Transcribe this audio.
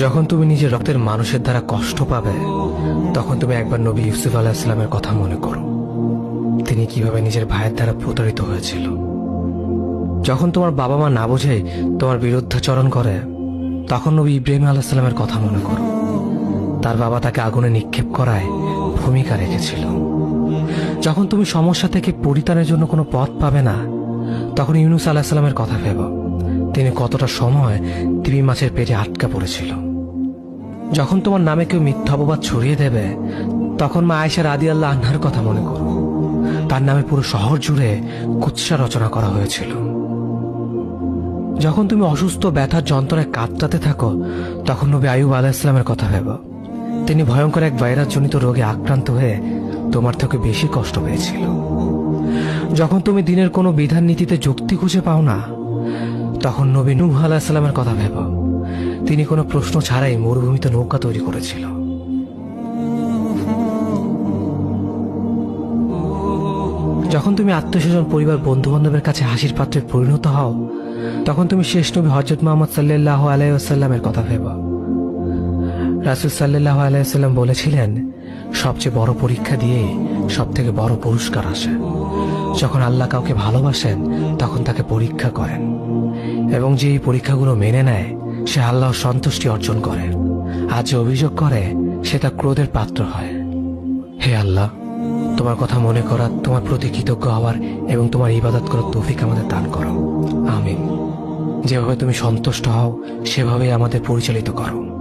যখন তুমি নিজের রক্তের মানুষের দ্বারা কষ্ট পাবে, তখন তুমি একবার নবী ইউসুফ আলাইহিস সালামের কথা মনে করো। তিনি কিভাবে নিজের ভাইয়ের দ্বারা প্রতারিত হয়েছিল। যখন তোমার বাবা মা না বুঝে তোমার বিরুদ্ধাচরণ করে, তখন নবী ইব্রাহিম আলাইহিস সালামের কথা মনে করো। তার বাবা তাকে আগুনে নিক্ষেপ করায় ভূমিকা রেখেছিল। যখন তুমি সমস্যা থেকে পরিত্রাণের জন্য কোনো পথ পাবে না, তখন ইউনুস আলাইহিস সালামের কথা ভেবো। তিনি কতটা সময় তিমি মাছের পেটে আটকা পড়েছিল। যখন তোমার নামে কেউ মিথ্যা অপবাদ ছড়িয়ে দেবে, তখন মা আয়েশা রাদিয়াল্লাহু আনহার কথা মনে করো। তার নামে পুরো শহর জুড়ে কুৎসা রচনা করা হয়েছিল। যখন তুমি অসুস্থ ব্যথার যন্ত্রণায় কাতরাতে থাকো, তখন নবী আইয়ুব আলাইহিস সালামের কথা ভেবো। তিনি ভয়ঙ্কর এক ভাইরাসজনিত রোগে আক্রান্ত হয়ে তোমার থেকে বেশি কষ্ট পেয়েছিল। যখন তুমি দিনের কোনো বিধান নীতিতে যুক্তি খুঁজে পাও না, তখন নবী নূহ আলাইহিস সালামের কথা ভেবো। তিনি কোনো প্রশ্ন ছাড়াই মরুভূমিতে নৌকা তৈরি করেছিল। যখন তুমি আত্মীয়স্বজন, পরিবার, বন্ধু বান্ধবের কাছে হাসির পাত্রে পরিণত হও, তখন তুমি শেষ নবী হযরত মুহাম্মদ সাল্লাল্লাহু আলাইহি ওয়াসাল্লামের কথা ভেবো। রাসূল সাল্লাল্লাহু আলাইহি ওয়াসাল্লাম বলেছিলেন, সবচেয়ে বড় পরীক্ষা দিয়ে সব থেকে বড় পুরস্কার আসে। যখন আল্লাহ কাউকে ভালোবাসেন, তখন তাকে পরীক্ষা করেন, এবং যে এই পরীক্ষাগুলো মেনে নেয়, সে আল্লাহর সন্তুষ্টি অর্জন করে। আর যে অভিযোগ করে, সে তার ক্রোধের পাত্র হয়। হে আল্লাহ, তোমার কথা মনে করা, তোমার প্রতি কৃতজ্ঞ হওয়ার এবং তোমার ইবাদত করার তৌফিক আমাদের দান করো। আমিন। যেভাবে তুমি সন্তুষ্ট হও, সেভাবেই আমাদের পরিচালিত করো।